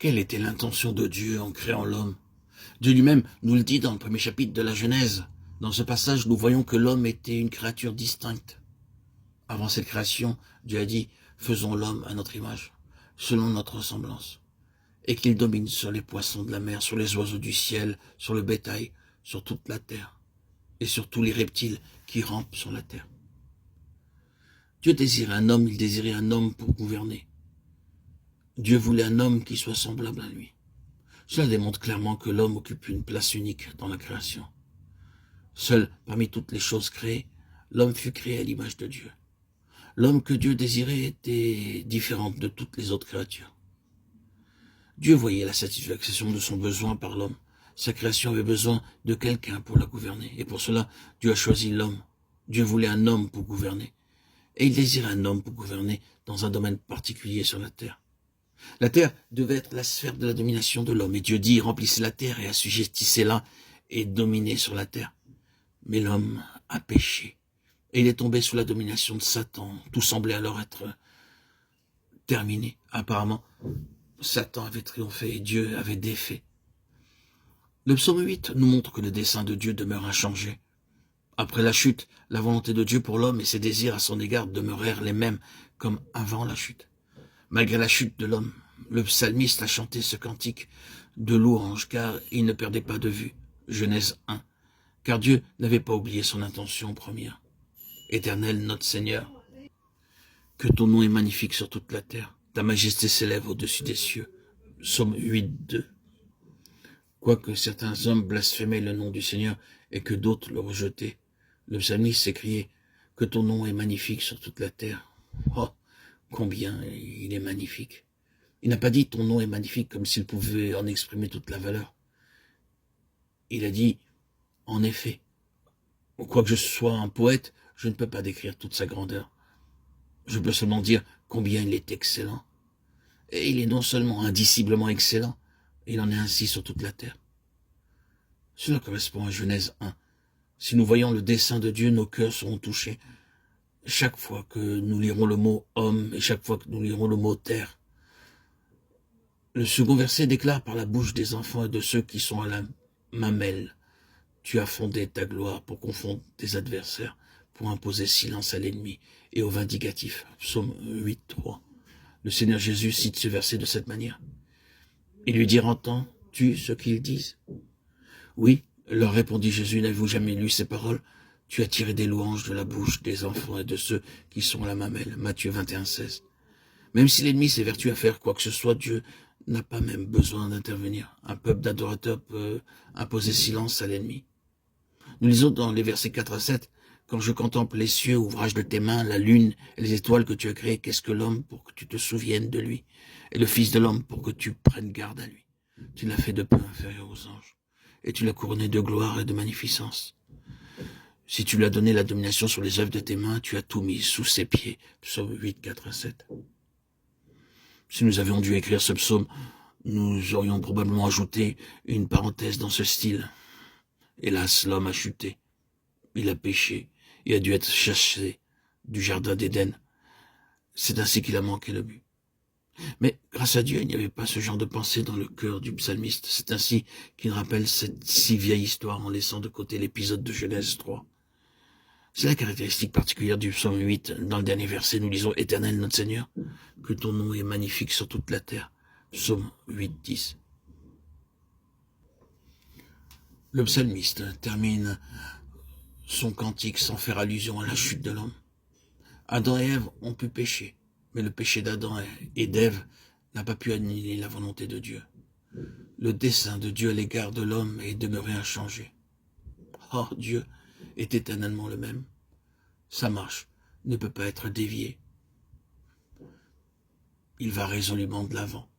Quelle était l'intention de Dieu en créant l'homme? Dieu lui-même nous le dit dans le premier chapitre de la Genèse. Dans ce passage, nous voyons que l'homme était une créature distincte. Avant cette création, Dieu a dit, faisons l'homme à notre image, selon notre ressemblance, et qu'il domine sur les poissons de la mer, sur les oiseaux du ciel, sur le bétail, sur toute la terre, et sur tous les reptiles qui rampent sur la terre. Dieu désirait un homme, il désirait un homme pour gouverner. Dieu voulait un homme qui soit semblable à lui. Cela démontre clairement que l'homme occupe une place unique dans la création. Seul, parmi toutes les choses créées, l'homme fut créé à l'image de Dieu. L'homme que Dieu désirait était différent de toutes les autres créatures. Dieu voyait la satisfaction de son besoin par l'homme. Sa création avait besoin de quelqu'un pour la gouverner. Et pour cela, Dieu a choisi l'homme. Dieu voulait un homme pour gouverner. Et il désirait un homme pour gouverner dans un domaine particulier sur la terre. La terre devait être la sphère de la domination de l'homme. Et Dieu dit, remplissez la terre et assujettissez-la et dominez sur la terre. Mais l'homme a péché. Et il est tombé sous la domination de Satan. Tout semblait alors être terminé. Apparemment, Satan avait triomphé et Dieu avait défait. Le psaume 8 nous montre que le dessein de Dieu demeure inchangé. Après la chute, la volonté de Dieu pour l'homme et ses désirs à son égard demeurèrent les mêmes comme avant la chute. Malgré la chute de l'homme, le psalmiste a chanté ce cantique de louange car il ne perdait pas de vue. Genèse 1. Car Dieu n'avait pas oublié son intention première. Éternel notre Seigneur, que ton nom est magnifique sur toute la terre. Ta majesté s'élève au-dessus des cieux. Psaume 8, 2. Quoique certains hommes blasphémaient le nom du Seigneur et que d'autres le rejetaient, le psalmiste s'écriait « Que ton nom est magnifique sur toute la terre ». Oh, combien il est magnifique. Il n'a pas dit « Ton nom est magnifique » comme s'il pouvait en exprimer toute la valeur. Il a dit « En effet, quoique je sois un poète, je ne peux pas décrire toute sa grandeur. Je peux seulement dire combien il est excellent. Et il est non seulement indiciblement excellent, il en est ainsi sur toute la terre. Cela correspond à Genèse 1. Si nous voyons le dessein de Dieu, nos cœurs seront touchés. Chaque fois que nous lirons le mot homme et chaque fois que nous lirons le mot terre. Le second verset déclare par la bouche des enfants et de ceux qui sont à la mamelle. Tu as fondé ta gloire pour confondre tes adversaires, pour imposer silence à l'ennemi et au vindicatif. Psaume 8, 3. Le Seigneur Jésus cite ce verset de cette manière. Il lui dit, entends-tu ce qu'ils disent? Oui, leur répondit Jésus, n'avez-vous jamais lu ces paroles? Tu as tiré des louanges de la bouche des enfants et de ceux qui sont à la mamelle. Matthieu 21, 16. Même si l'ennemi s'évertue à faire quoi que ce soit, Dieu n'a pas même besoin d'intervenir. Un peuple d'adorateurs peut imposer silence à l'ennemi. Nous lisons dans les versets 4 à 7, « Quand je contemple les cieux, ouvrage de tes mains, la lune et les étoiles que tu as créées, qu'est-ce que l'homme pour que tu te souviennes de lui, et le Fils de l'homme pour que tu prennes garde à lui. Tu l'as fait de peu inférieur aux anges, et tu l'as couronné de gloire et de magnificence. Si tu lui as donné la domination sur les œuvres de tes mains, tu as tout mis sous ses pieds. » Psaume 8, 4 à 7. Si nous avions dû écrire ce psaume, nous aurions probablement ajouté une parenthèse dans ce style. Hélas, l'homme a chuté, il a péché, et a dû être chassé du jardin d'Éden. C'est ainsi qu'il a manqué le but. Mais grâce à Dieu, il n'y avait pas ce genre de pensée dans le cœur du psalmiste. C'est ainsi qu'il rappelle cette si vieille histoire en laissant de côté l'épisode de Genèse 3. C'est la caractéristique particulière du psaume 8. Dans le dernier verset, nous lisons « Éternel notre Seigneur, que ton nom est magnifique sur toute la terre ». Psaume 8, 10. Le psalmiste termine son cantique sans faire allusion à la chute de l'homme. Adam et Ève ont pu pécher, mais le péché d'Adam et d'Ève n'a pas pu annuler la volonté de Dieu. Le dessein de Dieu à l'égard de l'homme est demeuré inchangé. Or, Dieu est éternellement le même. Sa marche ne peut pas être déviée. Il va résolument de l'avant.